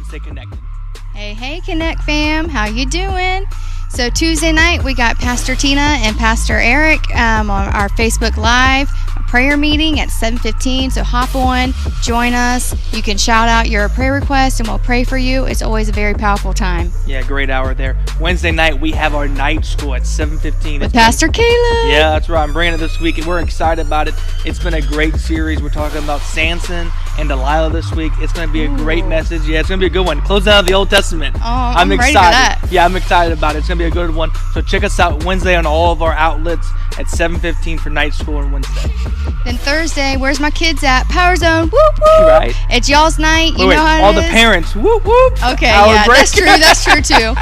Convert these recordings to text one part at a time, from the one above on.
stay connected. Hey, Connect fam, how you doing? So Tuesday night, we got Pastor Tina and Pastor Eric on our Facebook Live prayer meeting at 7:15. So hop on, join us. You can shout out your prayer request, and we'll pray for you. It's always a very powerful time. Yeah, great hour there. Wednesday night, we have our night school at 7:15. With Pastor Kayla. Yeah, that's right. I'm bringing it this week, and we're excited about it. It's been a great series. We're talking about Samson and Delilah this week. It's going to be a great message. Yeah, it's going to be a good one. Closing out of the Old Testament. Oh, I'm excited. ready for that. Yeah, I'm excited about it. It's going to be a good one. So check us out Wednesday on all of our outlets at 7:15 for night school on Wednesday. Then Thursday, where's my kids at? Power Zone, whoop whoop. Right. It's y'all's night. You Wait, know how all it the is. parents, whoop whoop. Okay, Hour yeah, break. that's true. That's true too.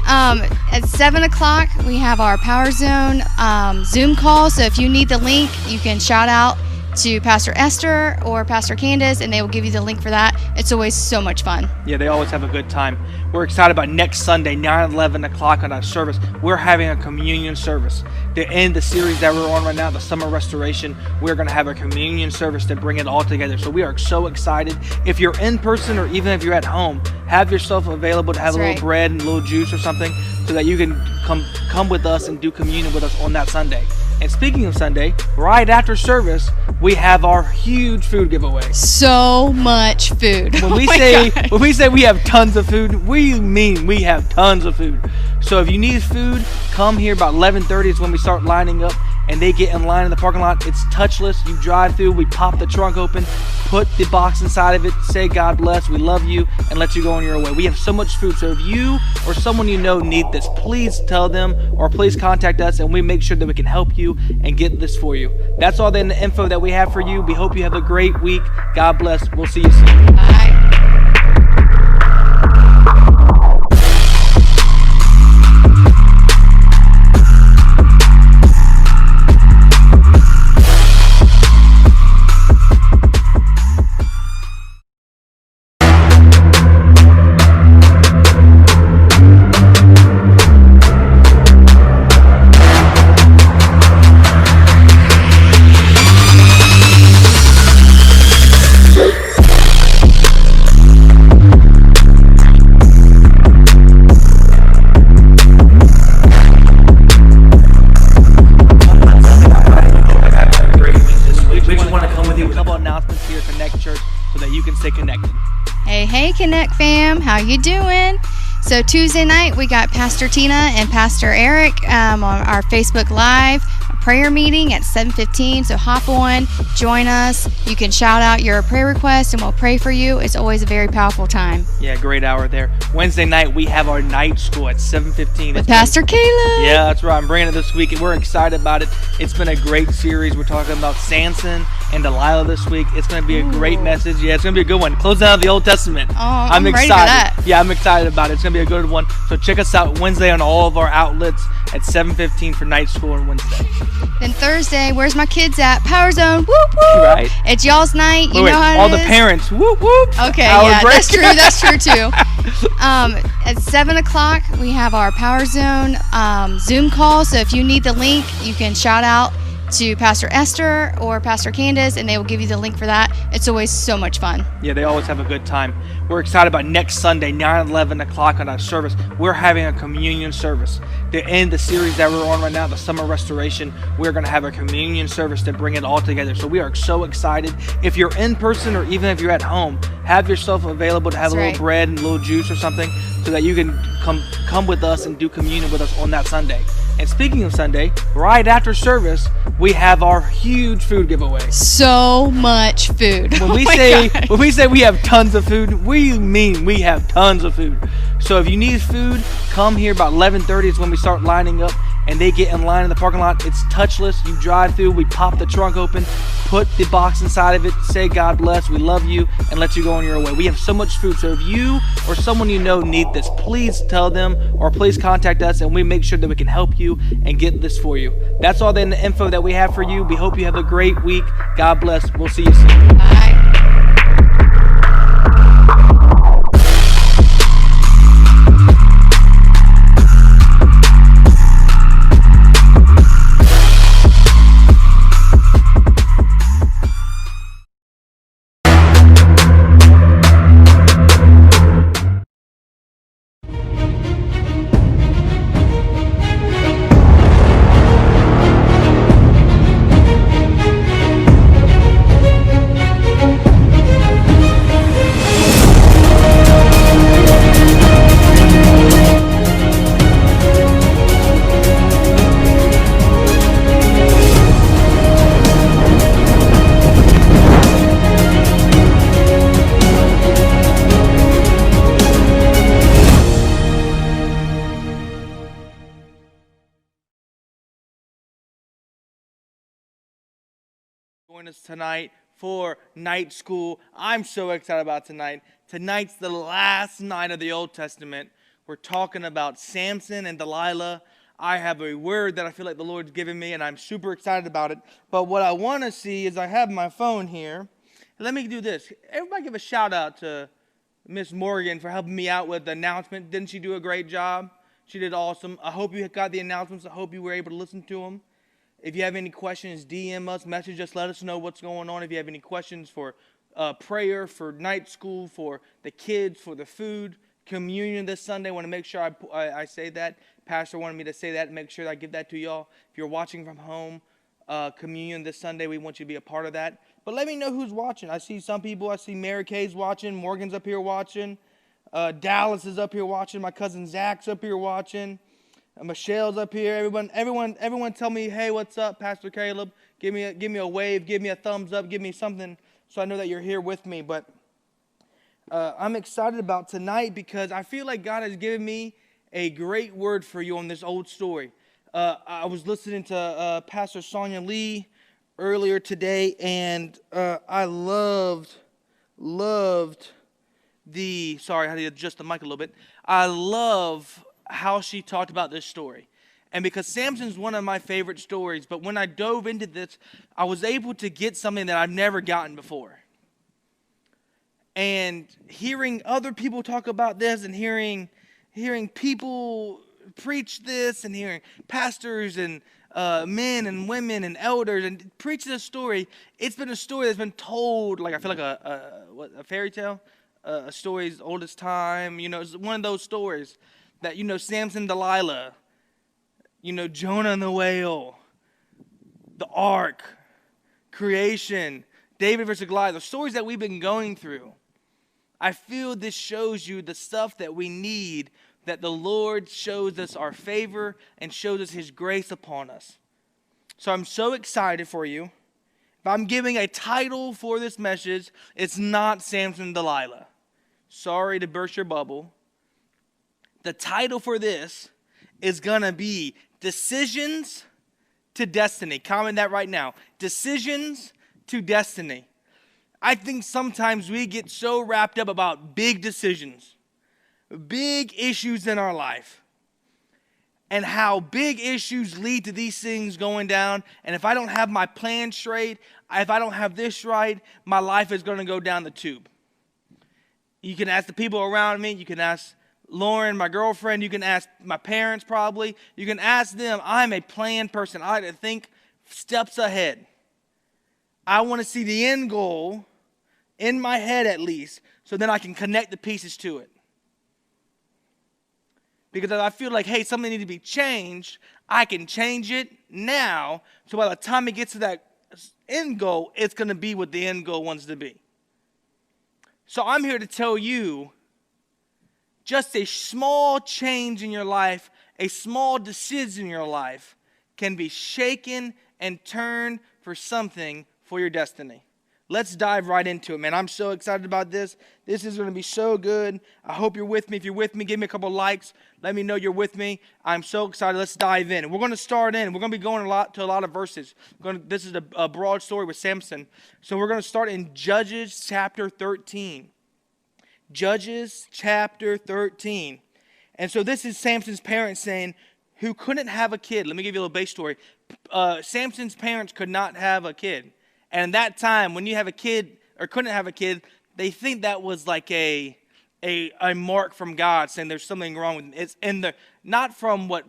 At 7 o'clock, we have our Power Zone Zoom call. So if you need the link, you can shout out to Pastor Esther or Pastor Candace, and they will give you the link for that. It's always so much fun. Yeah, they always have a good time. We're excited about next Sunday, 11 o'clock on our service. We're having a communion service. To end the series that we're on right now, the Summer Restoration, we're going to have a communion service to bring it all together. So we are so excited. If you're in person or even if you're at home, have yourself available to have a little bread and a little juice or something so that you can come with us and do communion with us on that Sunday. And speaking of Sunday, right after service, we have our huge food giveaway. So much food. When we say we have tons of food, we mean we have tons of food. So if you need food, come here about 11:30 is when we start lining up, and they get in line in the parking lot. It's touchless. You drive through, we pop the trunk open, put the box inside of it, say God bless, we love you, and let you go on your way. We have so much food. So if you or someone you know need this, please tell them or please contact us, and we make sure that we can help you and get this for you. That's all the info that we have for you. We hope you have a great week. God bless. We'll see you soon. Bye. Stay connected. Hey, Connect fam, how you doing? So Tuesday night, we got Pastor Tina and Pastor Eric on our Facebook Live prayer meeting at 7:15. So hop on, join us. You can shout out your prayer request, and we'll pray for you. It's always a very powerful time. Yeah, great hour there. Wednesday night, we have our night school at 7:15. With Pastor Kayla. Yeah, that's right. I'm bringing it this week, and we're excited about it. It's been a great series. We're talking about Samson and Delilah this week. It's going to be a great message. Yeah, it's going to be a good one. Closing out of the Old Testament. Oh, I'm ready for that. Yeah, I'm excited about it. It's going to be a good one. So check us out Wednesday on all of our outlets at 7:15 for night school on Wednesday. Then Thursday, where's my kids at? Power Zone, whoop whoop. Right. It's y'all's night. You Wait, know how all it the is. parents, whoop whoop. Okay, Hour yeah, break. that's true. That's true too. At 7 o'clock, we have our Power Zone Zoom call. So if you need the link, you can shout out to Pastor Esther or Pastor Candace, and they will give you the link for that. It's always so much fun. Yeah, they always have a good time. We're excited about next Sunday, 11 o'clock on our service. We're having a communion service. To end the series that we're on right now, the Summer Restoration, we're going to have a communion service to bring it all together. So we are so excited. If you're in person or even if you're at home, have yourself available to have a little bread and a little juice or something so that you can come with us and do communion with us on that Sunday. And speaking of Sunday, right after service, we have our huge food giveaway. So much food. When we say we have tons of food, we mean we have tons of food. So if you need food, come here about 11:30 is when we start lining up, and they get in line in the parking lot. It's touchless. You drive through, we pop the trunk open, put the box inside of it, say God bless, we love you, and let you go on your way. We have so much food. So if you or someone you know need this, please tell them or please contact us, and we make sure that we can help you and get this for you. That's all the info that we have for you. We hope you have a great week. God bless. We'll see you soon. Bye. Join us tonight for night school. I'm so excited about tonight. Tonight's the last night of the Old Testament. We're talking about Samson and Delilah. I have a word that I feel like the Lord's given me, and I'm super excited about it. But what I want to see is I have my phone here. Let me do this. Everybody give a shout out to Miss Morgan for helping me out with the announcement. Didn't she do a great job? She did awesome. I hope you got the announcements. I hope you were able to listen to them. If you have any questions, DM us, message us, let us know what's going on. If you have any questions for prayer, for night school, for the kids, for the food, communion this Sunday, I want to make sure I say that. Pastor wanted me to say that and make sure that I give that to y'all. If you're watching from home, communion this Sunday, we want you to be a part of that. But let me know who's watching. I see some people. I see Mary Kay's watching. Morgan's up here watching. Dallas is up here watching. My cousin Zach's up here watching. Michelle's up here. Everyone tell me, hey, what's up, Pastor Caleb? Give me a wave, give me a thumbs up, give me something so I know that you're here with me. But I'm excited about tonight because I feel like God has given me a great word for you on this old story. I was listening to Pastor Sonia Lee earlier today, and I loved the, sorry, I had to adjust the mic a little bit. I love how she talked about this story. And because Samson's one of my favorite stories, but when I dove into this, I was able to get something that I've never gotten before. And hearing other people talk about this and hearing people preach this and hearing pastors and men and women and elders and preach this story, it's been a story that's been told, like I feel like a fairy tale, a story's old as time. You know, it's one of those stories that, you know, Samson, Delilah, you know, Jonah and the whale, the ark, creation, David versus Goliath, the stories that we've been going through. I feel this shows you the stuff that we need, that the Lord shows us our favor and shows us His grace upon us. So I'm so excited for you. If I'm giving a title for this message, it's not Samson and Delilah. Sorry to burst your bubble. The title for this is going to be Decisions to Destiny. Comment that right now. Decisions to Destiny. I think sometimes we get so wrapped up about big decisions, big issues in our life, and how big issues lead to these things going down. And if I don't have my plan straight, if I don't have this right, my life is going to go down the tube. You can ask the people around me. You can ask Lauren, my girlfriend. You can ask my parents probably. You can ask them. I'm a planned person. I like to think steps ahead. I want to see the end goal in my head at least, so then I can connect the pieces to it. Because if I feel like, hey, something needs to be changed, I can change it now, so by the time it gets to that end goal, it's going to be what the end goal wants to be. So I'm here to tell you, just a small change in your life, a small decision in your life can be shaken and turned for something for your destiny. Let's dive right into it, man. I'm so excited about this. This is going to be so good. I hope you're with me. If you're with me, give me a couple likes. Let me know you're with me. I'm so excited. Let's dive in. We're going to start in. We're going to be going to a lot of verses. This is a broad story with Samson. So we're going to start in Judges chapter 13. Judges chapter 13. And so this is Samson's parents saying, who couldn't have a kid. Let me give you a little base story. Samson's parents could not have a kid. And at that time, when you have a kid or couldn't have a kid, they think that was like a mark from God saying there's something wrong with it. It's in the, not from what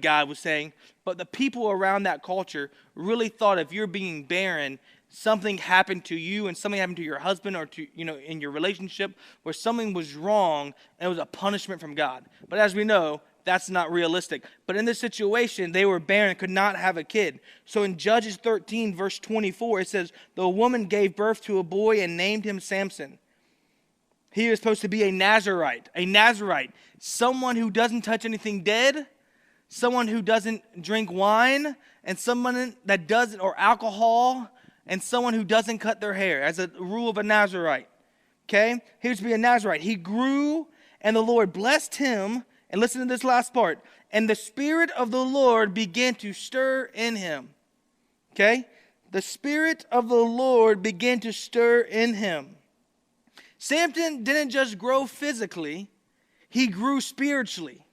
God was saying, but the people around that culture really thought if you're being barren, something happened to you and something happened to your husband or to, you know, in your relationship where something was wrong and it was a punishment from God. But as we know, that's not realistic. But in this situation, they were barren, could not have a kid. So in Judges 13, verse 24, it says, the woman gave birth to a boy and named him Samson. He was supposed to be a Nazarite, someone who doesn't touch anything dead, someone who doesn't drink wine, and someone that doesn't, or alcohol, and someone who doesn't cut their hair, as a rule of a Nazarite. Okay? He was to be a Nazarite. He grew, and the Lord blessed him. And listen to this last part. And the Spirit of the Lord began to stir in him. Okay? the Spirit of the Lord began to stir in him. Samson didn't just grow physically, he grew spiritually.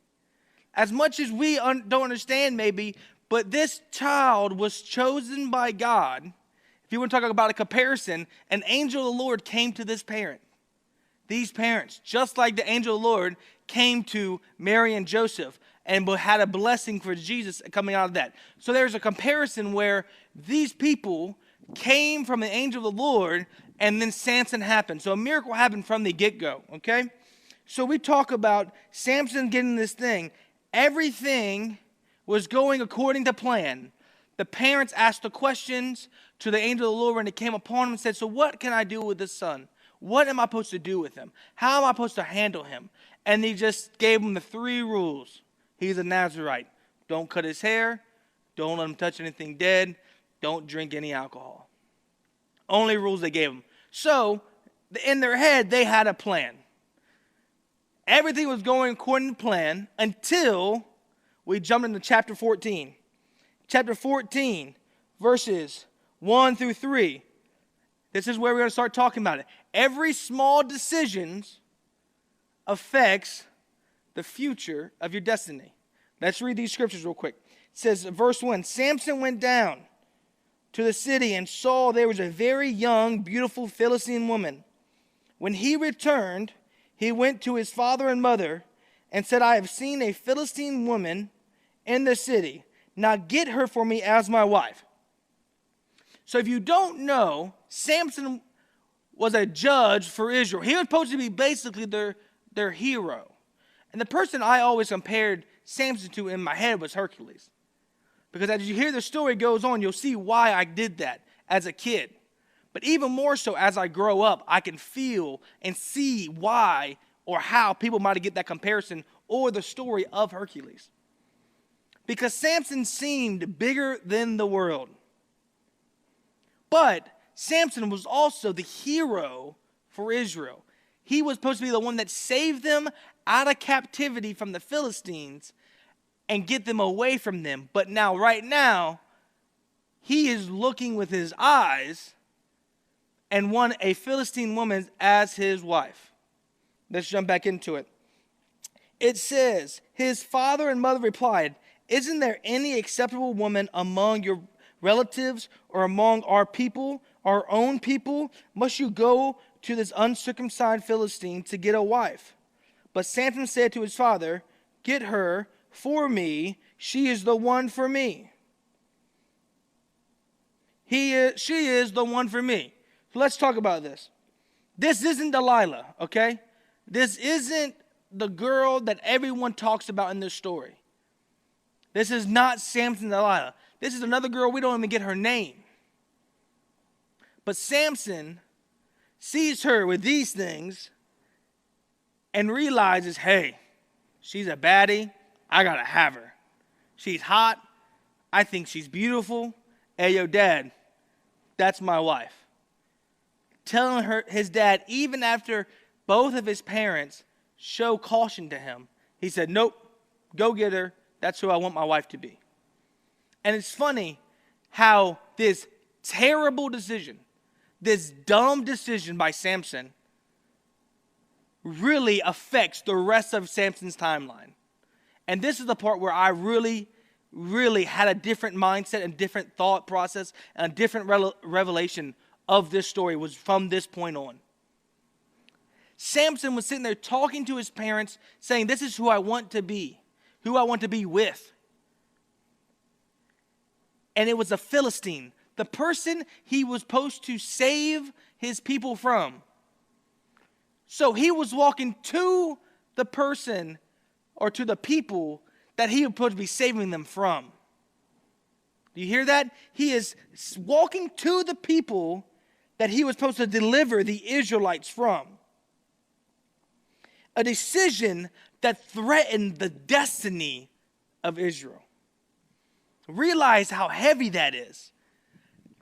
As much as we don't understand maybe, but this child was chosen by God. If you want to talk about a comparison, an angel of the Lord came to this parent. These parents, just like the angel of the Lord came to Mary and Joseph and had a blessing for Jesus coming out of that. So there's a comparison where these people came from the angel of the Lord and then Samson happened. So a miracle happened from the get-go, okay? So we talk about Samson getting this thing. Everything was going according to plan. The parents asked the questions to the angel of the Lord when it came upon him and said, so what can I do with this son? What am I supposed to do with him? How am I supposed to handle him? And he just gave him the 3 rules. He's a Nazirite. Don't cut his hair. Don't let him touch anything dead. Don't drink any alcohol. Only rules they gave him. So, in their head, they had a plan. Everything was going according to plan until we jumped into chapter 14. Chapter 14, verses 1 through 3. This is where we're going to start talking about it. Every small decision affects the future of your destiny. Let's read these scriptures real quick. It says, verse 1, Samson went down to the city and saw there was a very young, beautiful Philistine woman. When he returned, he went to his father and mother and said, I have seen a Philistine woman in the city. Now get her for me as my wife. So if you don't know, Samson was a judge for Israel. He was supposed to be basically their hero. And the person I always compared Samson to in my head was Hercules. Because as you hear the story goes on, you'll see why I did that as a kid. But even more so as I grow up, I can feel and see why or how people might get that comparison or the story of Hercules. Because Samson seemed bigger than the world. But Samson was also the hero for Israel. He was supposed to be the one that saved them out of captivity from the Philistines and get them away from them. But now, right now, he is looking with his eyes and won a Philistine woman as his wife. Let's jump back into it. It says, his father and mother replied, isn't there any acceptable woman among your relatives or among our people, our own people? Must you go to this uncircumcised Philistine to get a wife? But Samson said to his father, get her for me. She is the one for me. She is the one for me. So let's talk about this. This isn't Delilah, okay? This isn't the girl that everyone talks about in this story. This is not Samson and Delilah. This is another girl, we don't even get her name. But Samson sees her with these things and realizes, hey, she's a baddie. I gotta have her. She's hot. I think she's beautiful. Hey, yo, Dad, that's my wife. Telling her, his dad, even after both of his parents show caution to him, he said, nope, go get her. That's who I want my wife to be. And it's funny how this terrible decision, this dumb decision by Samson, really affects the rest of Samson's timeline. And this is the part where I really had a different mindset and different thought process and a different revelation of this story was from this point on. Samson was sitting there talking to his parents, saying, this is who I want to be, who I want to be with. And it was a Philistine, the person he was supposed to save his people from. So he was walking to the person or to the people that he was supposed to be saving them from. Do you hear that? He is walking to the people that he was supposed to deliver the Israelites from. A decision that threatened the destiny of Israel. Realize how heavy that is.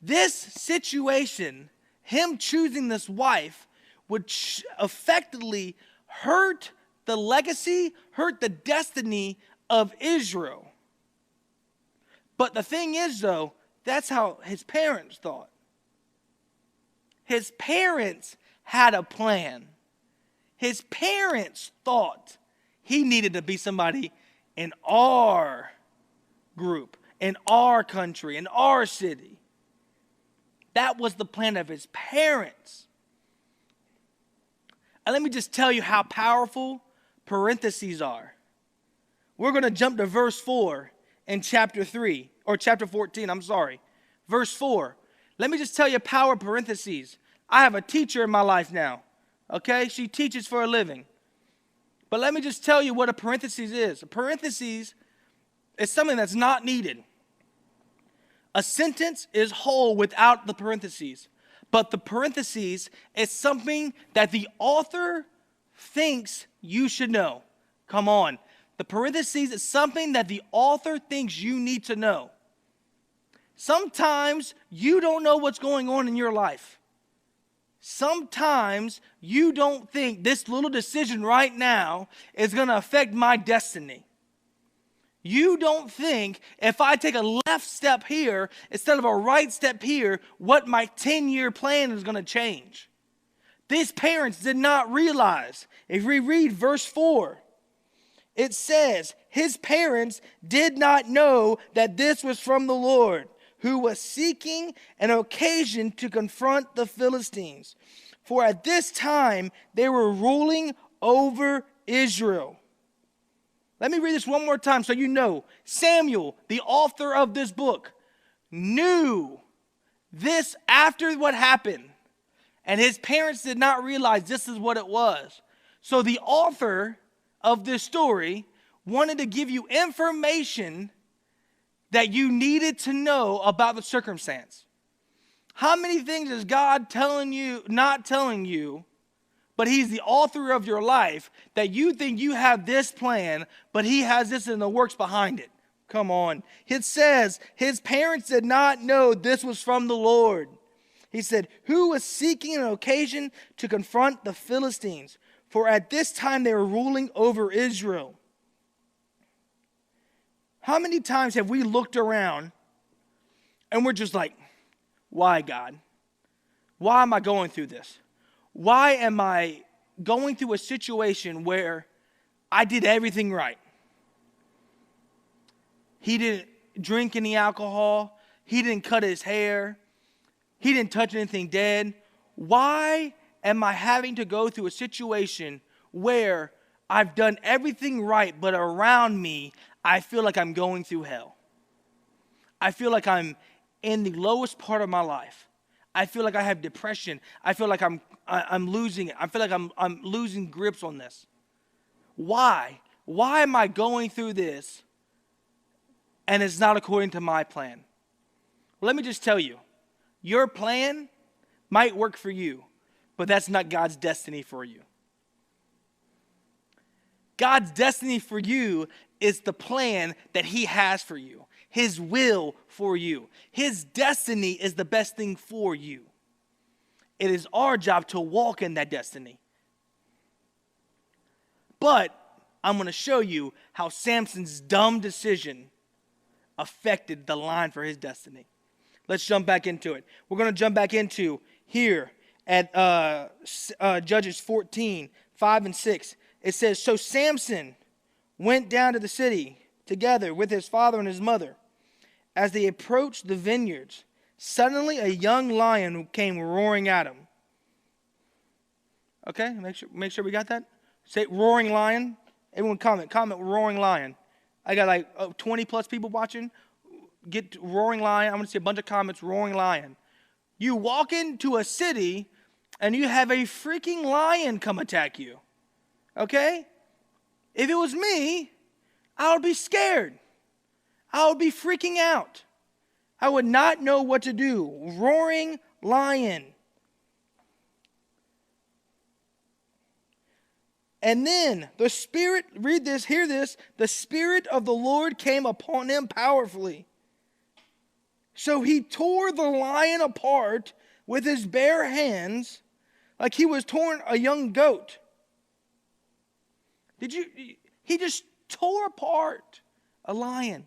This situation, him choosing this wife, would effectively hurt the legacy, hurt the destiny of Israel. But the thing is, though, That's how his parents thought. His parents had a plan. His parents thought he needed to be somebody in our group, in our country, in our city. That was the plan of his parents. And let me just tell you how powerful parentheses are. We're going to jump to verse 4 in chapter 3, or chapter 14, I'm sorry. Verse 4. Let me just tell you power of parentheses. I have a teacher in my life now, okay? She teaches for a living. But let me just tell you what a parentheses is. A parentheses is something that's not needed. A sentence is whole without the parentheses. But the parentheses is something that the author thinks you should know. Come on. The parentheses is something that the author thinks you need to know. Sometimes you don't know what's going on in your life. Sometimes you don't think this little decision right now is going to affect my destiny. You don't think if I take a left step here instead of a right step here, what my 10-year plan is going to change. These parents did not realize. If we read verse 4, it says, his parents did not know that this was from the Lord, who was seeking an occasion to confront the Philistines. For at this time they were ruling over Israel. Let me read this one more time so you know. Samuel, the author of this book, knew this after what happened. And his parents did not realize this is what it was. So the author of this story wanted to give you information that you needed to know about the circumstance. How many things is God telling you, not telling you, but he's the author of your life, that you think you have this plan, but he has this in the works behind it? Come on. It says, his parents did not know this was from the Lord. He said, who was seeking an occasion to confront the Philistines? For at this time they were ruling over Israel. How many times have we looked around and we're just like, why, God? Why am I going through this? Why am I going through a situation where I did everything right? He didn't drink any alcohol. He didn't cut his hair. He didn't touch anything dead. Why am I having to go through a situation where I've done everything right, but around me, I feel like I'm going through hell? I feel like I'm in the lowest part of my life. I feel like I have depression. I feel like I'm losing it. I feel like I'm losing grips on this. Why? Why am I going through this and it's not according to my plan? Well, let me just tell you, your plan might work for you, but that's not God's destiny for you. God's destiny for you is the plan that he has for you, his will for you. His destiny is the best thing for you. It is our job to walk in that destiny. But I'm going to show you how Samson's dumb decision affected the line for his destiny. Let's jump back into it. We're going to jump back into here at Judges 14, 5 and 6. It says, so Samson went down to the city together with his father and his mother. As they approached the vineyards, suddenly a young lion came roaring at him. Okay, make sure we got that. Say roaring lion. Everyone comment roaring lion. I got like 20 plus people watching. Get roaring lion. I'm going to see a bunch of comments, roaring lion. You walk into a city and you have a freaking lion come attack you. Okay? If it was me, I would be scared. I would be freaking out. I would not know what to do. Roaring lion. And then the Spirit, read this, hear this, the Spirit of the Lord came upon him powerfully. So he tore the lion apart with his bare hands like he was torn a young goat. He just tore apart a lion.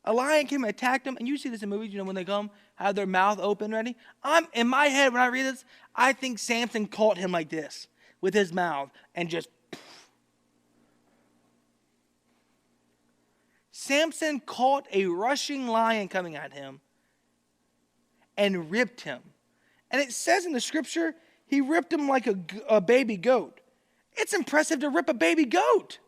A lion came and attacked him. And you see this in movies, when they come, have their mouth open ready. In my head, when I read this, I think Samson caught him like this with his mouth and just. Samson caught a rushing lion coming at him and ripped him. And it says in the scripture, he ripped him like a baby goat. It's impressive to rip a baby goat.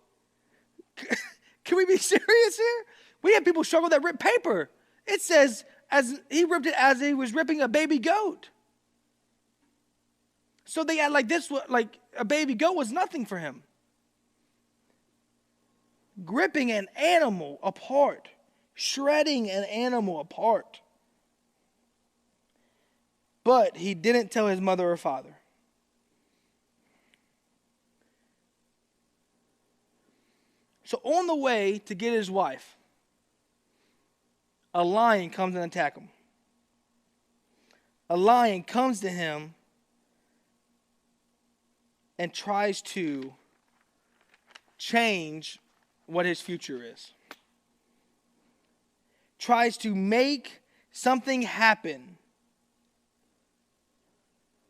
Can we be serious here? We have people struggle that rip paper. It says as he ripped it as he was ripping a baby goat. So they had like a baby goat was nothing for him. Gripping an animal apart, shredding an animal apart. But he didn't tell his mother or father. So on the way to get his wife, a lion comes and attacks him. A lion comes to him and tries to change what his future is. Tries to make something happen.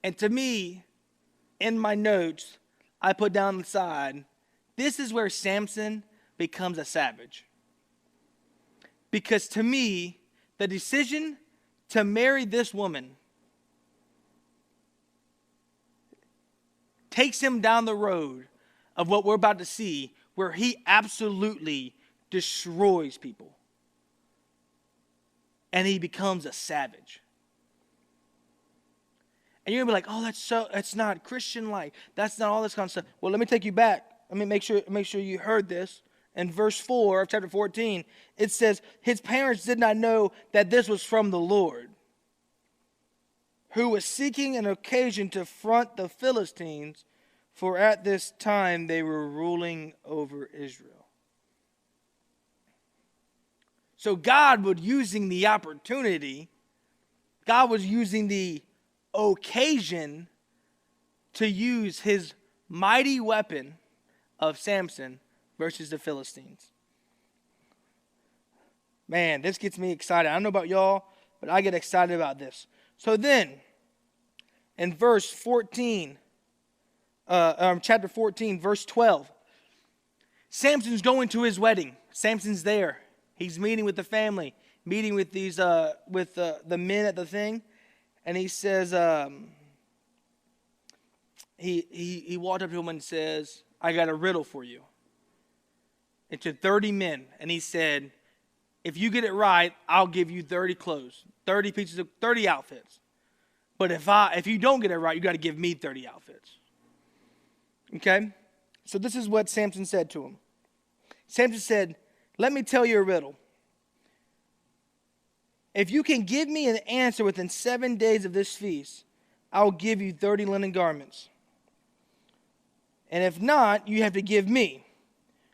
And to me, in my notes, I put down the side, this is where Samson becomes a savage. Because to me, the decision to marry this woman takes him down the road of what we're about to see, where he absolutely destroys people. And he becomes a savage. And you're going to be like, oh, that's not Christian-like. That's not all this kind of stuff. Well, let me take you back. Let me make sure you heard this. In verse 4 of chapter 14, it says, his parents did not know that this was from the Lord, who was seeking an occasion to affront the Philistines, for at this time they were ruling over Israel. So God was using the opportunity, God was using the occasion to use his mighty weapon of Samson versus the Philistines. Man, this gets me excited. I don't know about y'all, but I get excited about this. So then, in verse 14, chapter 14, verse 12, Samson's going to his wedding. Samson's there. He's meeting with the family, meeting with these the men at the thing, and he says, he walked up to him and says, I got a riddle for you. It's to 30 men, and he said, if you get it right, I'll give you 30 clothes, 30 pieces of 30 outfits. But if you don't get it right, you got to give me 30 outfits. Okay? So this is what Samson said to him. Samson said, let me tell you a riddle. If you can give me an answer within 7 days of this feast, I'll give you 30 linen garments. And if not, you have to give me.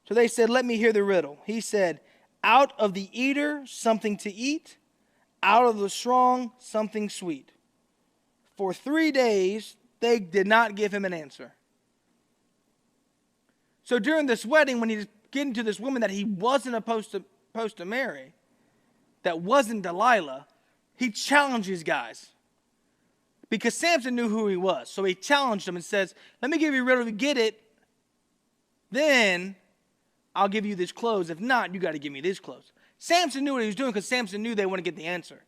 So they said, let me hear the riddle. He said, out of the eater, something to eat. Out of the strong, something sweet. For 3 days, they did not give him an answer. So during this wedding, when he's getting to this woman that he wasn't supposed to marry, that wasn't Delilah, he challenged his guys. Because Samson knew who he was. So he challenged them and says, let me give you a riddle. If you get it, then I'll give you these clothes. If not, you got to give me these clothes. Samson knew what he was doing because Samson knew they wouldn't get the answer.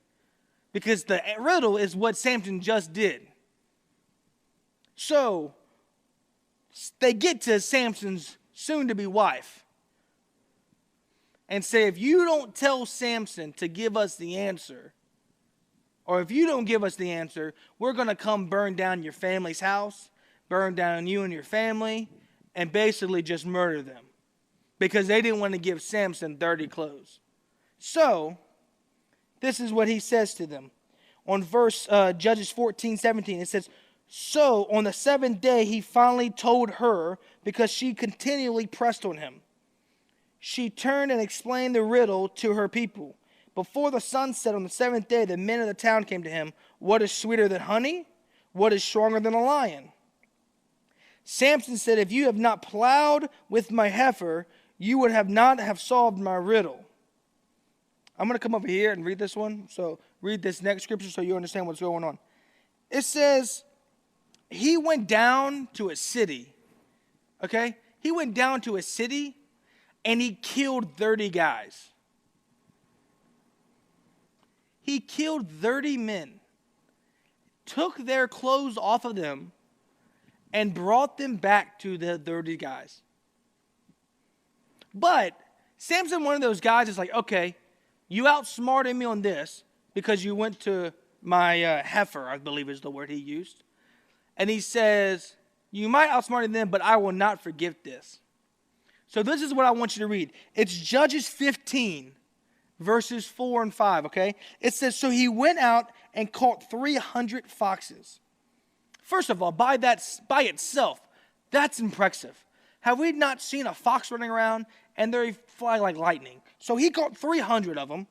Because the riddle is what Samson just did. So they get to Samson's soon-to-be wife and say, if you don't tell Samson to give us the answer, or if you don't give us the answer, we're going to come burn down your family's house, burn down you and your family, and basically just murder them. Because they didn't want to give Samson 30 clothes. So, this is what he says to them. On Judges 14:17, it says, so on the 7th day he finally told her, because she continually pressed on him. She turned and explained the riddle to her people. Before the sun set on the 7th day, the men of the town came to him. What is sweeter than honey? What is stronger than a lion? Samson said, if you have not plowed with my heifer, you would have not have solved my riddle. I'm going to come over here and read this one. So read this next scripture so you understand what's going on. It says, he went down to a city. Okay? He went down to a city and he killed 30 guys. He killed 30 men, took their clothes off of them, and brought them back to the 30 guys. But Samson, one of those guys, is like, okay, you outsmarted me on this because you went to my heifer, I believe is the word he used. And he says, you might outsmart them, but I will not forgive this. So this is what I want you to read. It's Judges 15, verses 4 and 5, okay? It says, so he went out and caught 300 foxes. First of all, by itself, that's impressive. Have we not seen a fox running around and they fly like lightning? So he caught 300 of them,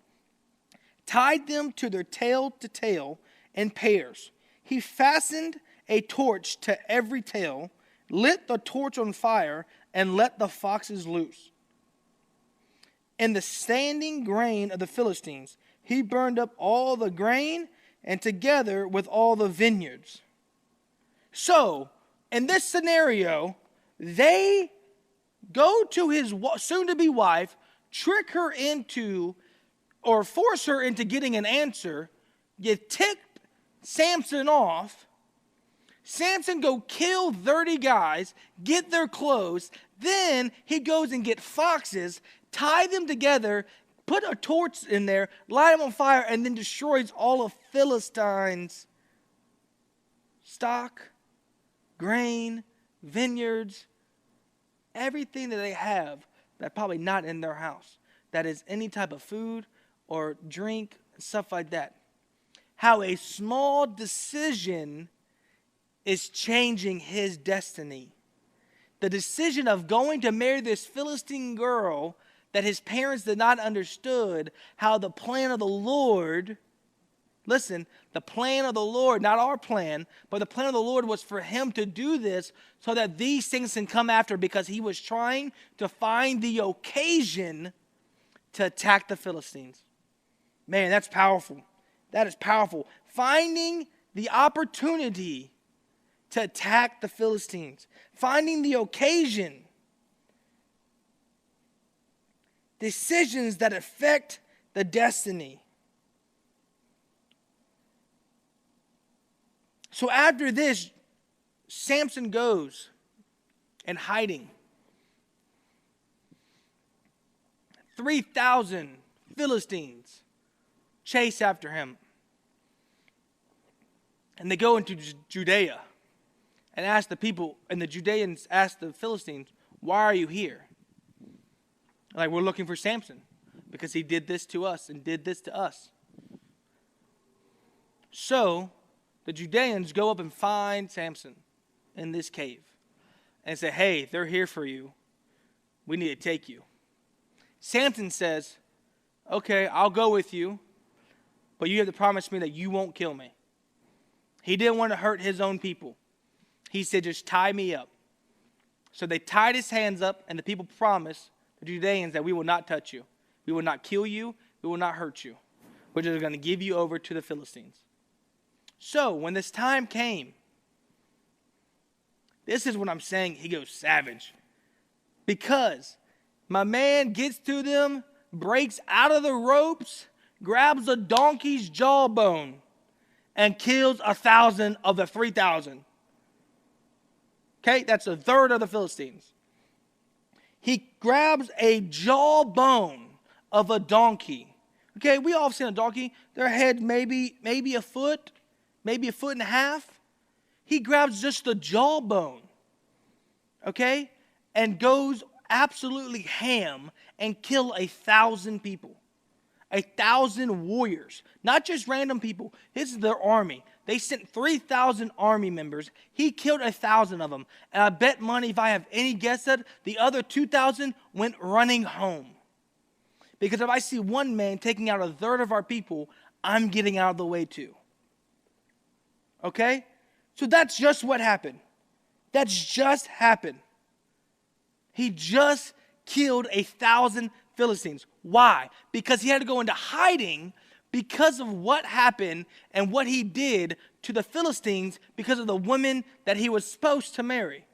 tied them to their tail to tail in pairs. He fastened a torch to every tail, lit the torch on fire, and let the foxes loose. In the standing grain of the Philistines, he burned up all the grain and together with all the vineyards. So, in this scenario, they go to his soon-to-be wife, trick her into, or force her into getting an answer. You tick Samson off. Samson go kill 30 guys, get their clothes. Then he goes and get foxes, tie them together, put a torch in there, light them on fire, and then destroys all of Philistines' stock, grain, vineyards, everything that they have that's probably not in their house, that is any type of food or drink, stuff like that. How a small decision is changing his destiny. The decision of going to marry this Philistine girl that his parents did not understood, how the plan of the Lord, listen, the plan of the Lord, not our plan, but the plan of the Lord was for him to do this so that these things can come after, because he was trying to find the occasion to attack the Philistines. Man, that's powerful. That is powerful. Finding the opportunity to attack the Philistines. Finding the occasion. Decisions that affect the destiny. So after this, Samson goes in hiding. 3,000 Philistines chase after him. And they go into Judea and ask the people, and the Judeans ask the Philistines, why are you here? Like, we're looking for Samson because he did this to us and did this to us. So the Judeans go up and find Samson in this cave and say, hey, they're here for you. We need to take you. Samson says, okay, I'll go with you, but you have to promise me that you won't kill me. He didn't want to hurt his own people. He said, just tie me up. So they tied his hands up, and the people promised the Judeans that we will not touch you. We will not kill you. We will not hurt you. We're just going to give you over to the Philistines. So when this time came, this is what I'm saying. He goes savage. Because my man gets to them, breaks out of the ropes, grabs a donkey's jawbone, and kills 1,000 of the 3,000. Okay, that's a third of the Philistines. He grabs a jawbone of a donkey. Okay, we all have seen a donkey. Their head maybe a foot, maybe a foot and a half. He grabs just the jawbone, okay, and goes absolutely ham and kill 1,000 people. 1,000 warriors, not just random people. This is their army. They sent 3,000 army members. He killed 1,000 of them. And I bet money, if I have any guess at, the other 2,000 went running home. Because if I see one man taking out a third of our people, I'm getting out of the way too. Okay? So that's just what happened. That's just happened. He just killed 1,000 Philistines. Why? Because he had to go into hiding because of what happened and what he did to the Philistines because of the women that he was supposed to marry.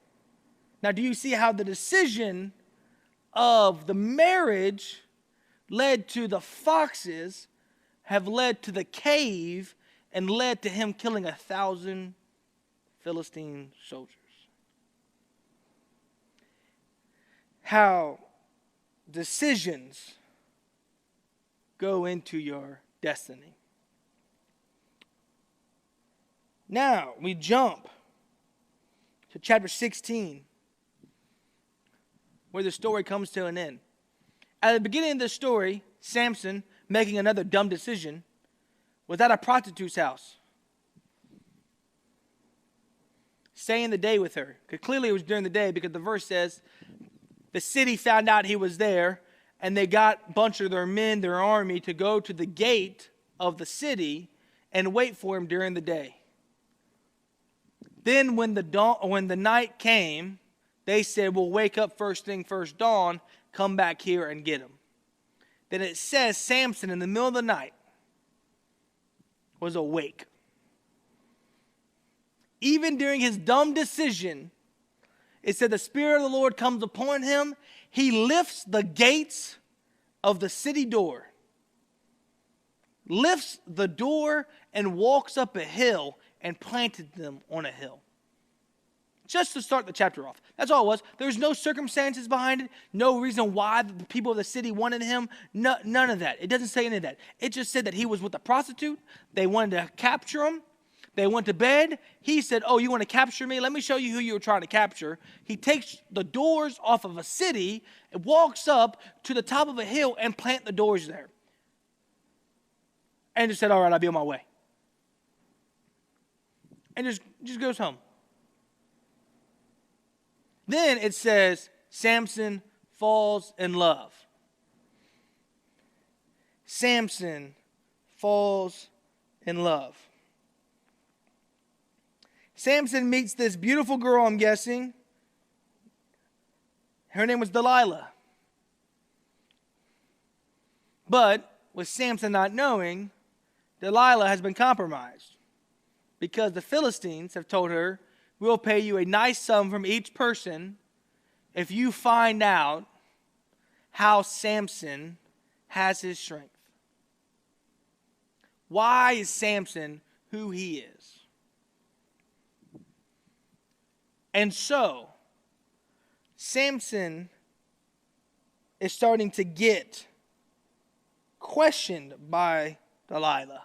Now, do you see how the decision of the marriage led to the foxes, have led to the cave, and led to him killing 1,000 Philistine soldiers? How decisions go into your destiny. Now we jump to chapter 16, where the story comes to an end. At the beginning of the story, Samson, making another dumb decision, was at a prostitute's house, staying the day with her. Because clearly it was during the day, because the verse says the city found out he was there, and they got a bunch of their men, their army, to go to the gate of the city and wait for him during the day. Then when the night came, they said, we'll wake up first thing, first dawn, come back here and get him. Then it says Samson, in the middle of the night, was awake. Even during his dumb decision, it said the Spirit of the Lord comes upon him. He lifts the gates of the city door, lifts the door, and walks up a hill and planted them on a hill. Just to start the chapter off. That's all it was. There's no circumstances behind it. No reason why the people of the city wanted him. No, none of that. It doesn't say any of that. It just said that he was with a prostitute. They wanted to capture him. They went to bed. He said, oh, you want to capture me? Let me show you who you were trying to capture. He takes the doors off of a city and walks up to the top of a hill and plant the doors there. And just said, all right, I'll be on my way. And just goes home. Then it says, Samson falls in love. Samson falls in love. Samson meets this beautiful girl, I'm guessing. Her name was Delilah. But with Samson not knowing, Delilah has been compromised because the Philistines have told her, we'll pay you a nice sum from each person if you find out how Samson has his strength. Why is Samson who he is? And so, Samson is starting to get questioned by Delilah.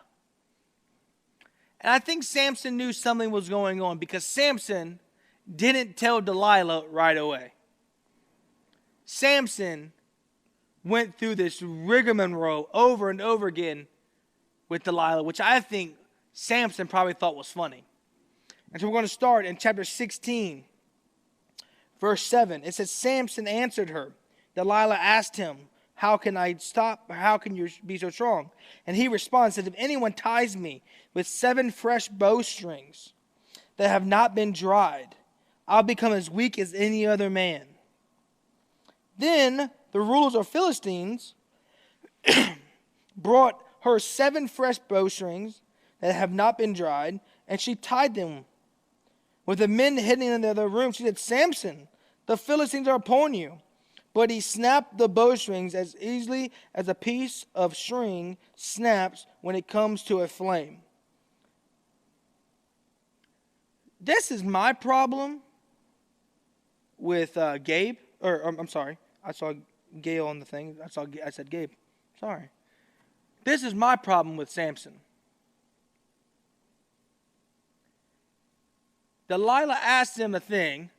And I think Samson knew something was going on because Samson didn't tell Delilah right away. Samson went through this rigmarole over and over again with Delilah, which I think Samson probably thought was funny. And so we're going to start in chapter 16, verse 7. It says, Samson answered her. Delilah asked him, how can I stop? How can you be so strong? And he responds, said, if anyone ties me with 7 fresh bowstrings that have not been dried, I'll become as weak as any other man. Then the rulers of Philistines brought her 7 fresh bowstrings that have not been dried, and she tied them. With the men hidden in the other room, she said, Samson, the Philistines are upon you. But he snapped the bowstrings as easily as a piece of string snaps when it comes to a flame. This is my problem with Gabe. I'm sorry. I saw Gail on the thing. I said Gabe. Sorry. This is my problem with Samson. Delilah asked him a thing.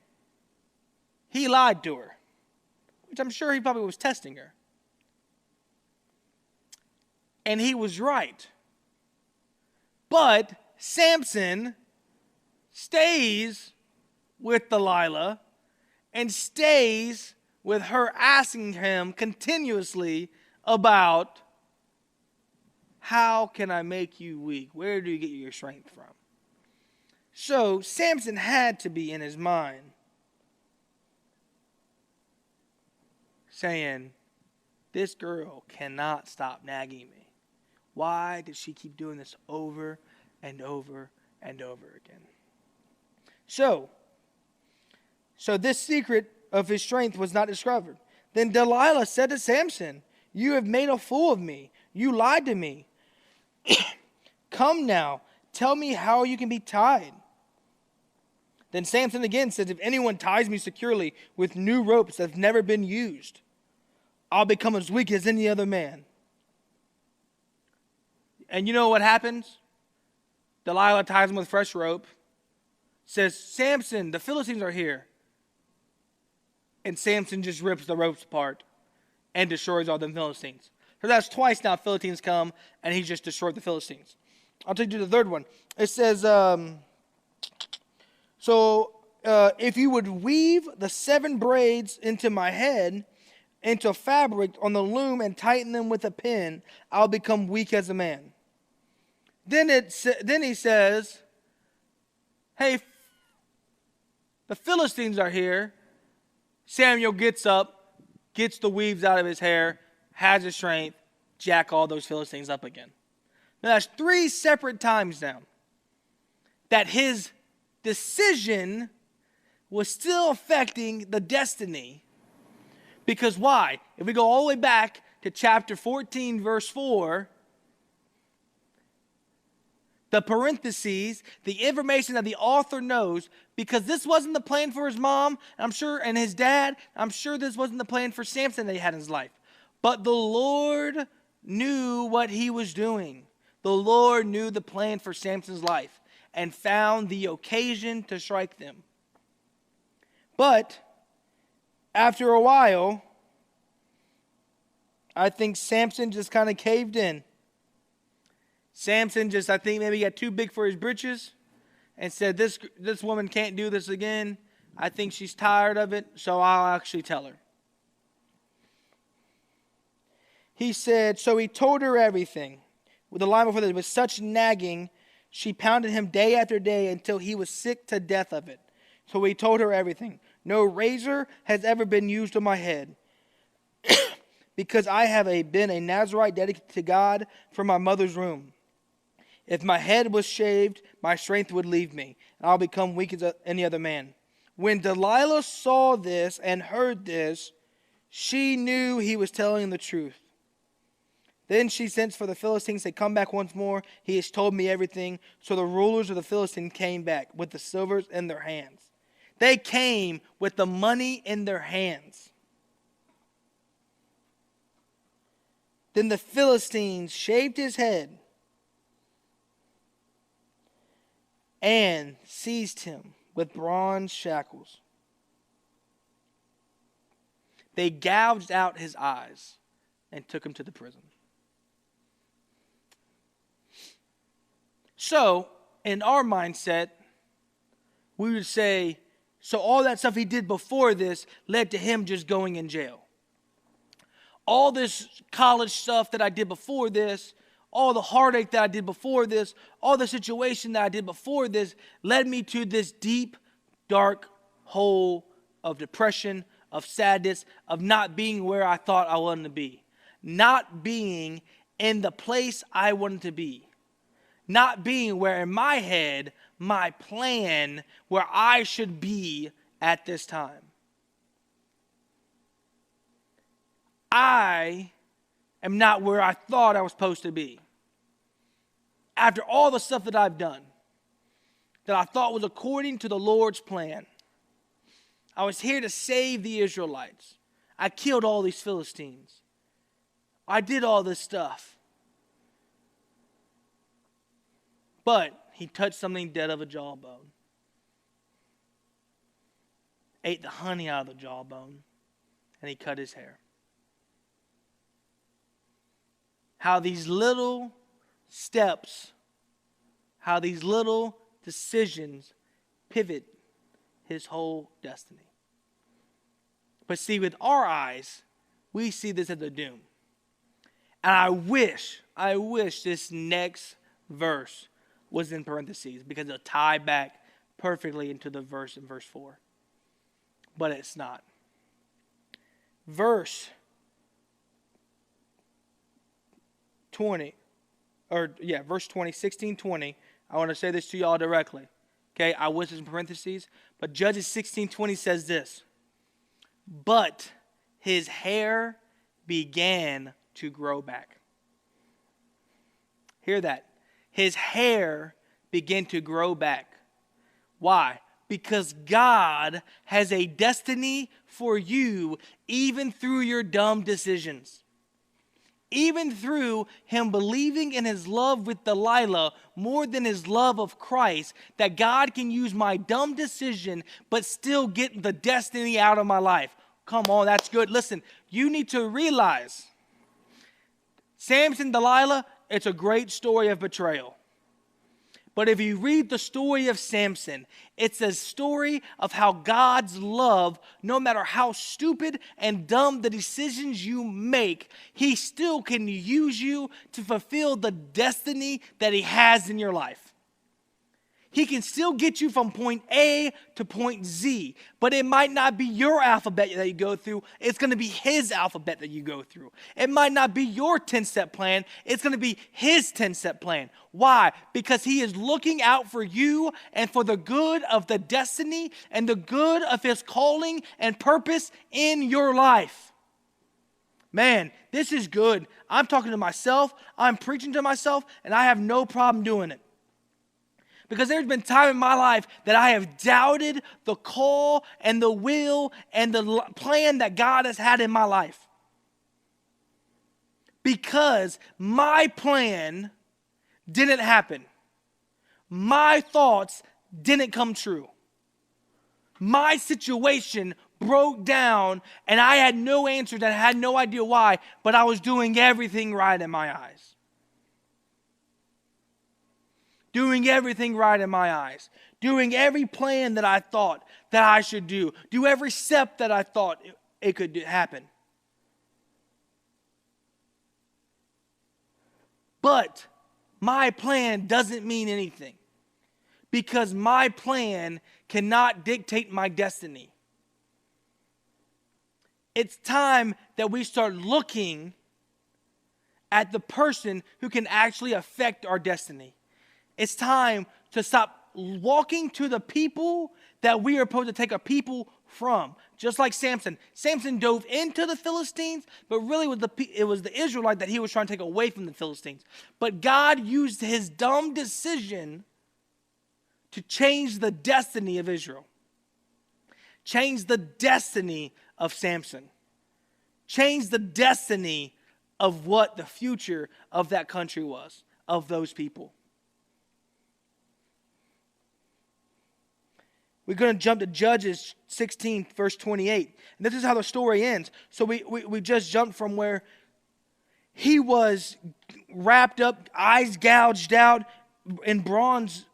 He lied to her, which I'm sure he probably was testing her. And he was right. But Samson stays with Delilah and stays with her asking him continuously about, how can I make you weak? Where do you get your strength from? So Samson had to be in his mind saying, this girl cannot stop nagging me. Why did she keep doing this over and over and over again? So this secret of his strength was not discovered. Then Delilah said to Samson, "You have made a fool of me. You lied to me. Come now, tell me how you can be tied." Then Samson again says, "If anyone ties me securely with new ropes that have never been used, I'll become as weak as any other man." And you know what happens? Delilah ties him with fresh rope, says, "Samson, the Philistines are here." And Samson just rips the ropes apart and destroys all the Philistines. So that's twice now Philistines come and he just destroyed the Philistines. I'll take you to the third one. It says, if you would weave the 7 braids into my head, into fabric on the loom and tighten them with a pin, I'll become weak as a man. Then he says, "Hey, the Philistines are here." Samuel gets up, gets the weaves out of his hair, has his strength, jack all those Philistines up again. Now that's 3 separate times now that his decision was still affecting the destiny. Because why? If we go all the way back to chapter 14, verse 4, the parentheses, the information that the author knows, because this wasn't the plan for his mom, I'm sure, and his dad, I'm sure this wasn't the plan for Samson that he had in his life. But the Lord knew what he was doing. The Lord knew the plan for Samson's life and found the occasion to strike them. But after a while, I think Samson just kind of caved in. Samson just, I think, maybe got too big for his britches and said, this woman can't do this again. I think she's tired of it, so I'll actually tell her. He said, so he told her everything. With the line before this, with such nagging, she pounded him day after day until he was sick to death of it. So he told her everything. No razor has ever been used on my head, because I have been a Nazirite dedicated to God from my mother's womb. If my head was shaved, my strength would leave me, and I'll become weak as any other man. When Delilah saw this and heard this, she knew he was telling the truth. Then she sent for the Philistines, said, "Come back once more. He has told me everything." So the rulers of the Philistines came back with the silvers in their hands. They came with the money in their hands. Then the Philistines shaved his head and seized him with bronze shackles. They gouged out his eyes and took him to the prison. So, in our mindset, we would say, so all that stuff he did before this led to him just going in jail. All this college stuff that I did before this, all the heartache that I did before this, all the situation that I did before this led me to this deep, dark hole of depression, of sadness, of not being where I thought I wanted to be. Not being in the place I wanted to be. Not being where in my head, my plan, where I should be at this time. I am not where I thought I was supposed to be. After all the stuff that I've done, that I thought was according to the Lord's plan. I was here to save the Israelites. I killed all these Philistines. I did all this stuff. But he touched something dead of a jawbone. Ate the honey out of the jawbone. And he cut his hair. How these little steps, how these little decisions pivot his whole destiny. But see, with our eyes, we see this as a doom. And I wish this next verse was in parentheses, because it'll tie back perfectly into the verse in verse 4. But it's not. Verse 20, verse 20, 16:20. I want to say this to y'all directly. Okay, I wish it's in parentheses, but Judges 16:20 says this. But his hair began to grow back. Hear that. His hair began to grow back. Why? Because God has a destiny for you even through your dumb decisions. Even through him believing in his love with Delilah more than his love of Christ, that God can use my dumb decision but still get the destiny out of my life. Come on, that's good. Listen, you need to realize Samson, Delilah, it's a great story of betrayal. But if you read the story of Samson, it's a story of how God's love, no matter how stupid and dumb the decisions you make, he still can use you to fulfill the destiny that he has in your life. He can still get you from point A to point Z, but it might not be your alphabet that you go through. It's going to be his alphabet that you go through. It might not be your 10-step plan. It's going to be his 10-step plan. Why? Because he is looking out for you and for the good of the destiny and the good of his calling and purpose in your life. Man, this is good. I'm talking to myself. I'm preaching to myself, and I have no problem doing it. Because there's been time in my life that I have doubted the call and the will and the plan that God has had in my life. Because my plan didn't happen. My thoughts didn't come true. My situation broke down and I had no answers and I had no idea why, but I was doing everything right in my eyes. Doing everything right in my eyes. Doing every plan that I thought that I should do. Do every step that I thought it could happen. But my plan doesn't mean anything. Because my plan cannot dictate my destiny. It's time that we start looking at the person who can actually affect our destiny. It's time to stop walking to the people that we are supposed to take a people from. Just like Samson. Samson dove into the Philistines, but really it was the Israelite that he was trying to take away from the Philistines. But God used his dumb decision to change the destiny of Israel. Change the destiny of Samson. Change the destiny of what the future of that country was, of those people. We're going to jump to Judges 16, verse 28. And this is how the story ends. So we just jumped from where he was wrapped up, eyes gouged out, in bronze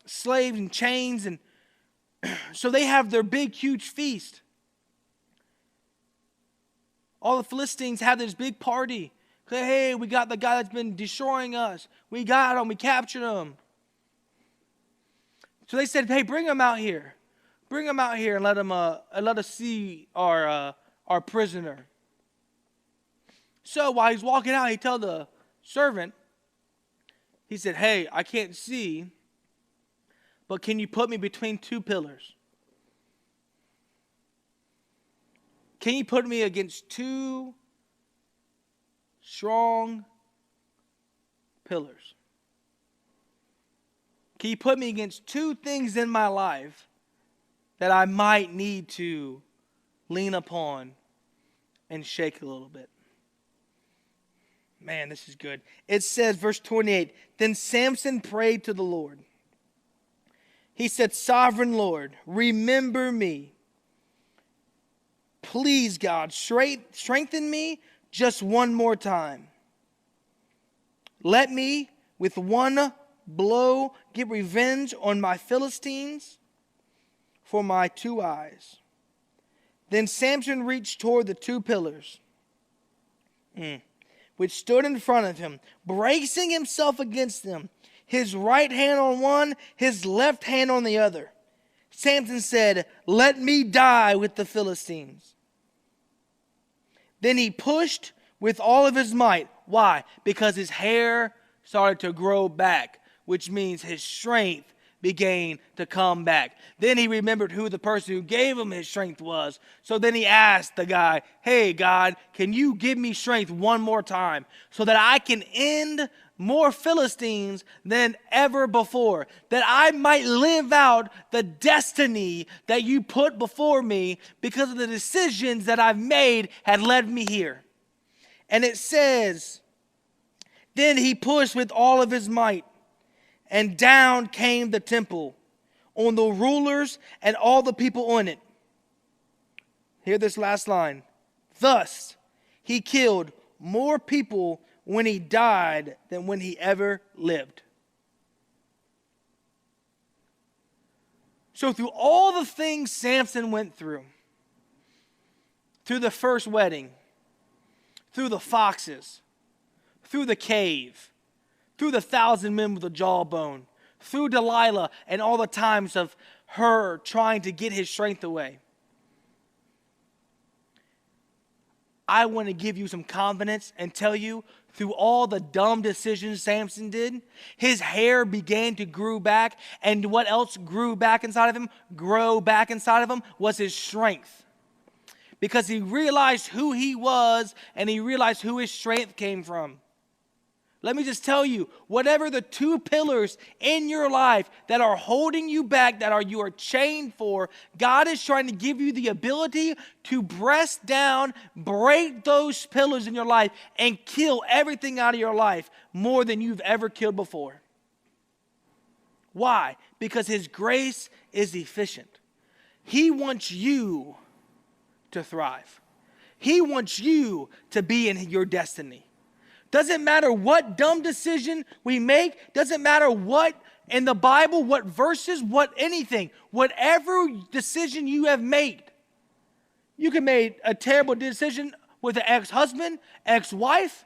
slaves and chains. And so they have their big, huge feast. All the Philistines have this big party. Hey, we got the guy that's been destroying us. We got him. We captured him. So they said, hey, bring him out here. Bring him out here and let us see our prisoner. So while he's walking out, he told the servant, he said, hey, I can't see, but can you put me between two pillars? Can you put me against two strong pillars? Can you put me against two things in my life that I might need to lean upon and shake a little bit? Man, this is good. It says, verse 28, then Samson prayed to the Lord. He said, Sovereign Lord, remember me. Please, God, strengthen me just one more time. Let me, with one blow, get revenge on my Philistines for my two eyes. Then Samson reached toward the two pillars, which stood in front of him, bracing himself against them, his right hand on one, his left hand on the other. Samson said, let me die with the Philistines. Then he pushed with all of his might. Why? Because his hair started to grow back, which means his strength began to come back. Then he remembered who the person who gave him his strength was. So then he asked the guy, hey, God, can you give me strength one more time so that I can end more Philistines than ever before, that I might live out the destiny that you put before me because of the decisions that I've made had led me here. And it says, then he pushed with all of his might, and down came the temple on the rulers and all the people on it. Hear this last line. Thus he killed more people when he died than when he ever lived. So through all the things Samson went through the first wedding, through the foxes, through the cave, through the 1,000 men with a jawbone, through Delilah and all the times of her trying to get his strength away, I want to give you some confidence and tell you, through all the dumb decisions Samson did, his hair began to grow back. And what else grew back inside of him, was his strength. Because he realized who he was and he realized who his strength came from. Let me just tell you, whatever the two pillars in your life that are holding you back, you are chained for, God is trying to give you the ability to press down, break those pillars in your life, and kill everything out of your life more than you've ever killed before. Why? Because his grace is efficient. He wants you to thrive. He wants you to be in your destiny. Doesn't matter what dumb decision we make. Doesn't matter what in the Bible, what verses, what anything. Whatever decision you have made. You can make a terrible decision with an ex-husband, ex-wife.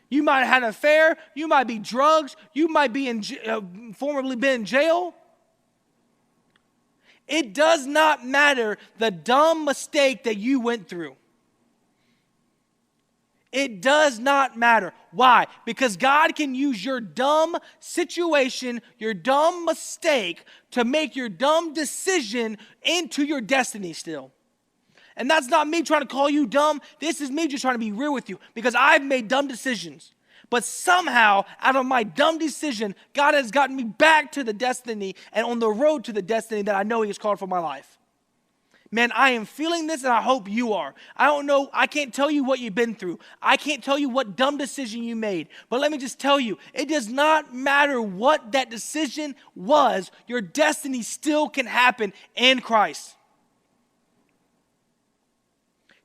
You might have had an affair. You might be drugs. You might be formerly been in jail. It does not matter the dumb mistake that you went through. It does not matter. Why? Because God can use your dumb situation, your dumb mistake, to make your dumb decision into your destiny still. And that's not me trying to call you dumb. This is me just trying to be real with you. Because I've made dumb decisions. But somehow, out of my dumb decision, God has gotten me back to the destiny and on the road to the destiny that I know He has called for my life. Man, I am feeling this and I hope you are. I don't know. I can't tell you what you've been through. I can't tell you what dumb decision you made. But let me just tell you, it does not matter what that decision was. Your destiny still can happen in Christ.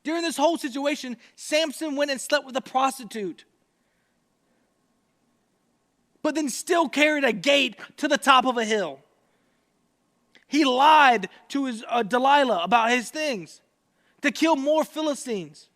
During this whole situation, Samson went and slept with a prostitute. But then still carried a gate to the top of a hill. He lied to his Delilah about his things to kill more Philistines.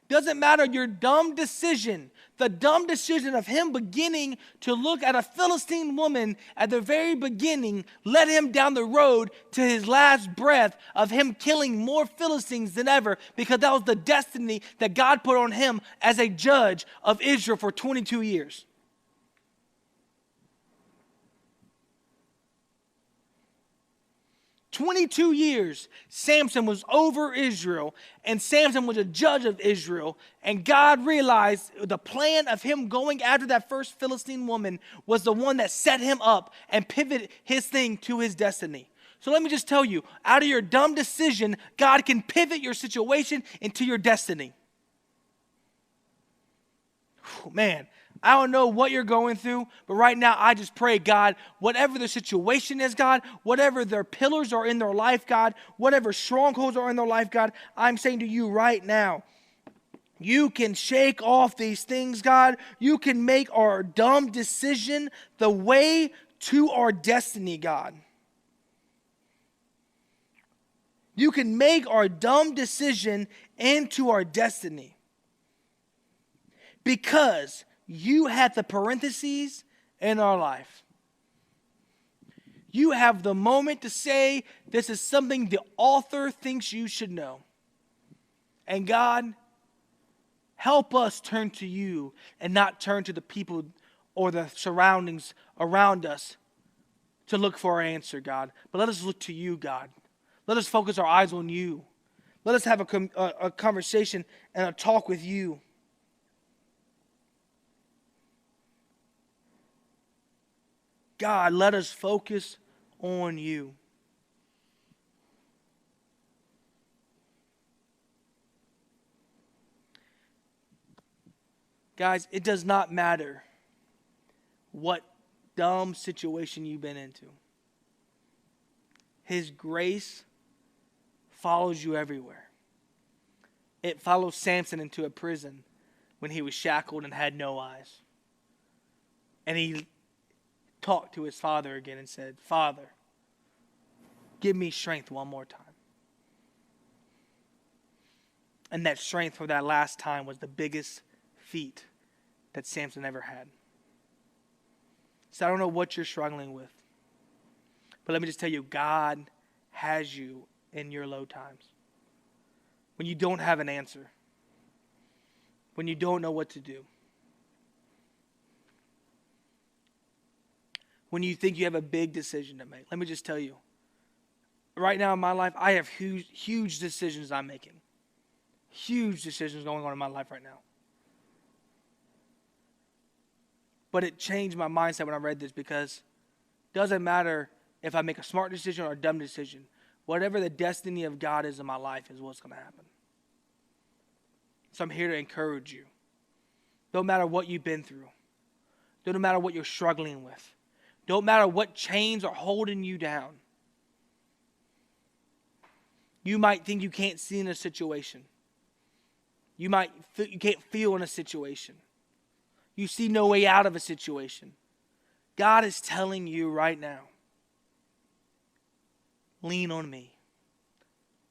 Doesn't matter your dumb decision. The dumb decision of him beginning to look at a Philistine woman at the very beginning led him down the road to his last breath of him killing more Philistines than ever, because that was the destiny that God put on him as a judge of Israel for 22 years. "22 years, Samson was over Israel, and Samson was a judge of Israel, and God realized the plan of him going after that first Philistine woman was the one that set him up and pivoted his thing to his destiny. So let me just tell you, out of your dumb decision, God can pivot your situation into your destiny. Man, I don't know what you're going through, but right now I just pray, God, whatever the situation is, God, whatever their pillars are in their life, God, whatever strongholds are in their life, God, I'm saying to you right now, you can shake off these things, God. You can make our dumb decision the way to our destiny, God. You can make our dumb decision into our destiny. Because you have the parentheses in our life. You have the moment to say, this is something the author thinks you should know. And God, Help us turn to you and not turn to the people or the surroundings around us to look for our answer, God. But let us look to you, God. Let us focus our eyes on you. Let us have a conversation and a talk with you. God, let us focus on you. Guys, it does not matter what dumb situation you've been into. His grace follows you everywhere. It follows Samson into a prison when he was shackled and had no eyes. And he talked to his father again and said, Father, give me strength one more time. And that strength for that last time was the biggest feat that Samson ever had. So I don't know what you're struggling with. But let me just tell you, God has you in your low times. When you don't have an answer. When you don't know what to do. When you think you have a big decision to make. Let me just tell you. Right now in my life, I have huge decisions I'm making. Huge decisions going on in my life right now. But it changed my mindset when I read this, because it doesn't matter if I make a smart decision or a dumb decision. Whatever the destiny of God is in my life is what's going to happen. So I'm here to encourage you. Don't matter what you've been through. Don't matter what you're struggling with. Don't matter what chains are holding you down. You might think you can't see in a situation. You can't feel in a situation. You see no way out of a situation. God is telling you right now, lean on me.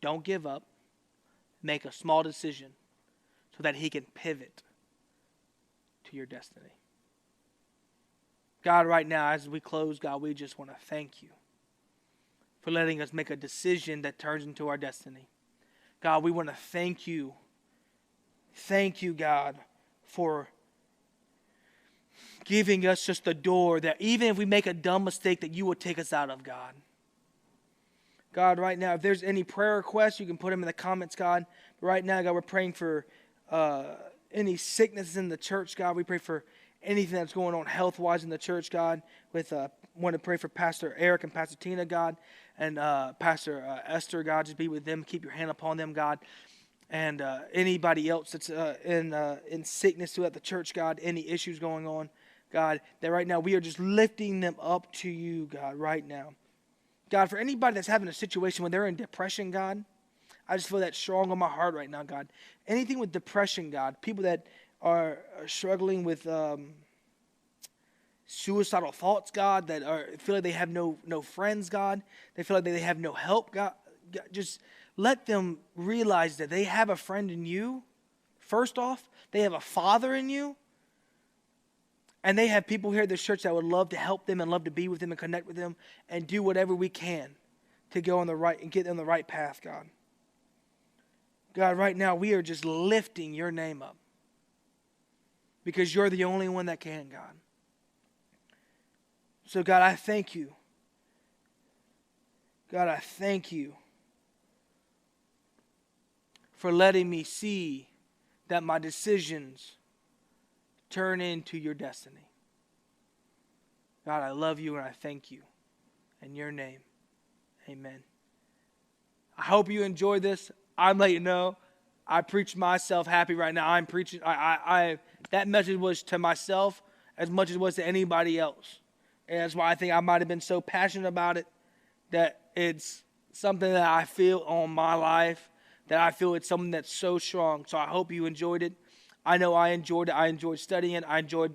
Don't give up. Make a small decision so that he can pivot to your destiny. God, right now, as we close, God, we just want to thank you for letting us make a decision that turns into our destiny. God, we want to thank you. Thank you, God, for giving us just a door that even if we make a dumb mistake, that you will take us out of, God. God, right now, if there's any prayer requests, you can put them in the comments, God. But right now, God, we're praying for any sickness in the church, God. We pray for anything that's going on health-wise in the church, God. Want to pray for Pastor Eric and Pastor Tina, God, and Pastor Esther, God. Just be with them. Keep your hand upon them, God. And anybody else that's in sickness throughout the church, God, any issues going on, God, that right now we are just lifting them up to you, God, right now. God, for anybody that's having a situation when they're in depression, God, I just feel that strong on my heart right now, God. Anything with depression, God, people that are struggling with suicidal thoughts, God, that feel like they have no friends, God. They feel like they have no help, God. Just let them realize that they have a friend in you. First off, they have a father in you. And they have people here at this church that would love to help them and love to be with them and connect with them and do whatever we can to go on the right and get on the right path, God. God, right now we are just lifting your name up because you're the only one that can, God. So, God, I thank you. God, I thank you for letting me see that my decisions turn into your destiny. God, I love you and I thank you. In your name, amen. I hope you enjoyed this. I'm letting you know, I preach myself happy right now. I'm preaching. That message was to myself as much as it was to anybody else. And that's why I think I might have been so passionate about it, that it's something that I feel on my life, that I feel it's something that's so strong. So I hope you enjoyed it. I know I enjoyed it. I enjoyed studying it. I enjoyed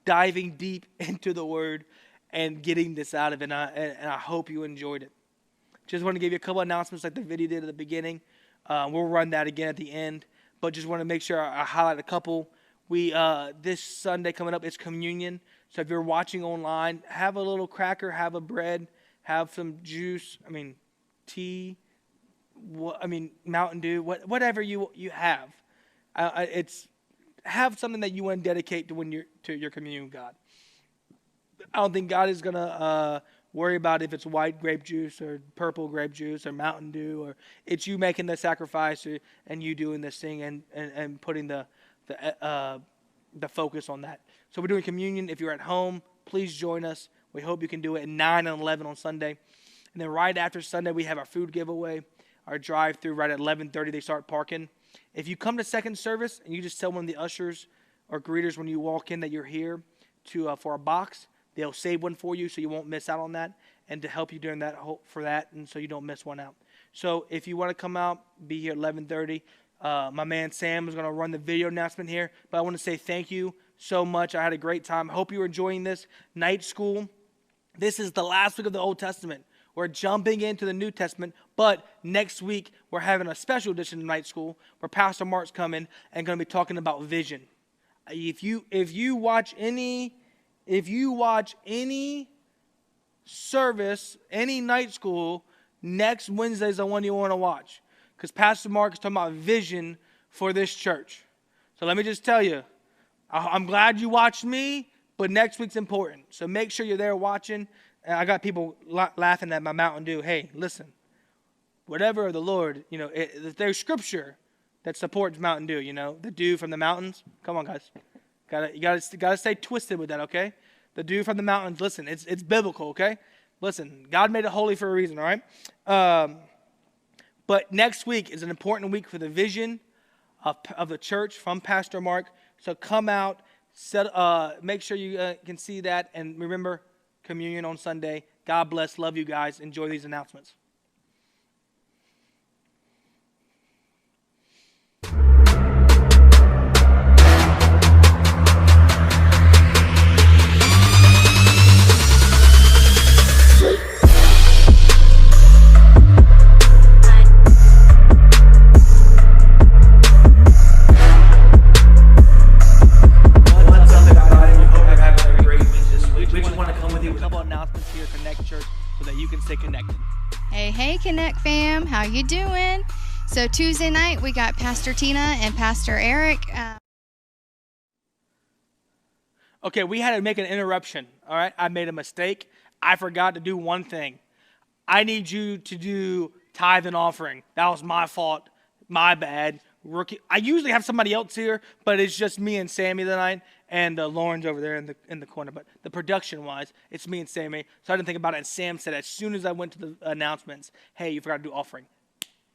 diving deep into the Word and getting this out of it. And I hope you enjoyed it. Just want to give you a couple announcements like the video did at the beginning. We'll run that again at the end. But just want to make sure I highlight a couple. This Sunday coming up, it's communion. So if you're watching online, have a little cracker, have a bread, have some juice, tea, Mountain Dew, whatever you have. It's have something that you want to dedicate to your communion with God. I don't think God is gonna worry about if it's white grape juice or purple grape juice or Mountain Dew, or it's you making the sacrifice and you doing this thing and putting the focus on that. So we're doing communion. If you're at home, please join us. We hope you can do it at 9 and 11 on Sunday. And then right after Sunday, we have our food giveaway, our drive-through right at 11:30. They start parking. If you come to second service and you just tell one of the ushers or greeters when you walk in that you're here for a box, they'll save one for you so you won't miss out on that, and to help you during that for that, and so you don't miss one out. So if you want to come out, be here at 11:30. My man Sam is going to run the video announcement here, but I want to say thank you so much. I had a great time. Hope you're enjoying this night school. This is the last week of the Old Testament. We're jumping into the New Testament, but next week we're having a special edition of night school where Pastor Mark's coming and going to be talking about vision. If you watch any service, any night school, next Wednesday is the one you want to watch, because Pastor Mark is talking about vision for this church. So let me just tell you, I'm glad you watched me, but next week's important. So make sure you're there watching. And I got people laughing at my Mountain Dew. Hey, listen, whatever the Lord, there's scripture that supports Mountain Dew, the dew from the mountains. Come on, guys. You gotta stay twisted with that, okay? The dew from the mountains, listen, it's biblical, okay? Listen, God made it holy for a reason, all right? But next week is an important week for the vision of the church from Pastor Mark. So come out, make sure you can see that, and remember, communion on Sunday. God bless. Love you guys. Enjoy these announcements. Hey, Connect fam, how you doing? So Tuesday night, we got Pastor Tina and Pastor Eric. Okay, we had to make an interruption, all right? I made a mistake. I forgot to do one thing. I need you to do tithe and offering. That was my fault, my bad. Rookie. I usually have somebody else here, but it's just me and Sammy tonight, and Lauren's over there in the corner. But the production-wise, it's me and Sammy. So I didn't think about it, and Sam said as soon as I went to the announcements, hey, you forgot to do offering.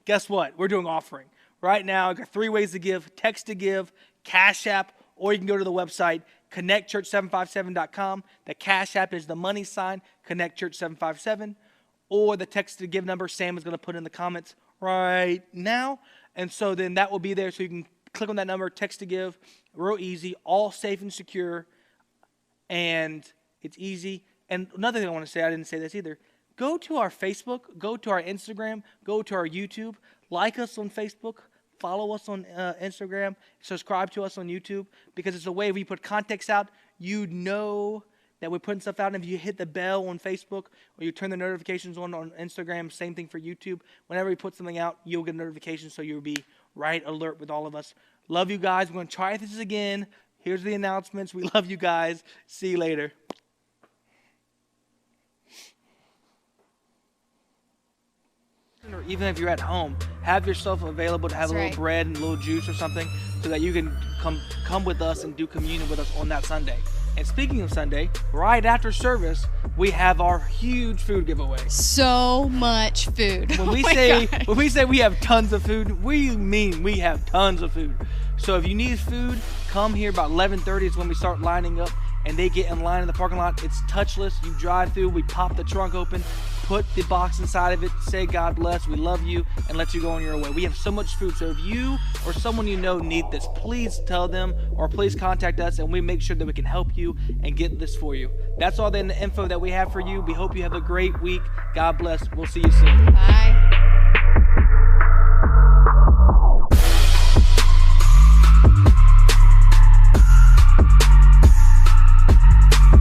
Guess what? We're doing offering. Right now, I've got 3 ways to give: text to give, Cash App, or you can go to the website, connectchurch757.com. The Cash App is the money sign, connectchurch757, or the text to give number Sam is going to put in the comments right now. And so then that will be there, so you can click on that number, text to give, real easy, all safe and secure, and it's easy. And another thing I want to say, I didn't say this either, go to our Facebook, go to our Instagram, go to our YouTube, like us on Facebook, follow us on Instagram, subscribe to us on YouTube, because it's a way we put context out, you know that we're putting stuff out. And if you hit the bell on Facebook or you turn the notifications on Instagram, same thing for YouTube. Whenever we put something out, you'll get a notification, so you'll be right alert with all of us. Love you guys. We're going to try this again. Here's the announcements. We love you guys. See you later. Or even if you're at home, have yourself available to have a little bread and a little juice or something, so that you can come with us and do communion with us on that Sunday. And speaking of Sunday, right after service, we have our huge food giveaway. So much food. When we say we have tons of food, we mean we have tons of food. So if you need food, come here about 11:30 is when we start lining up, and they get in line in the parking lot. It's touchless. You drive through, we pop the trunk open, put the box inside of it, say God bless, we love you, and let you go on your way. We have so much food, so if you or someone you know need this, please tell them, or please contact us, and we make sure that we can help you and get this for you. That's all the info that we have for you. We hope you have a great week. God bless. We'll see you soon. Bye.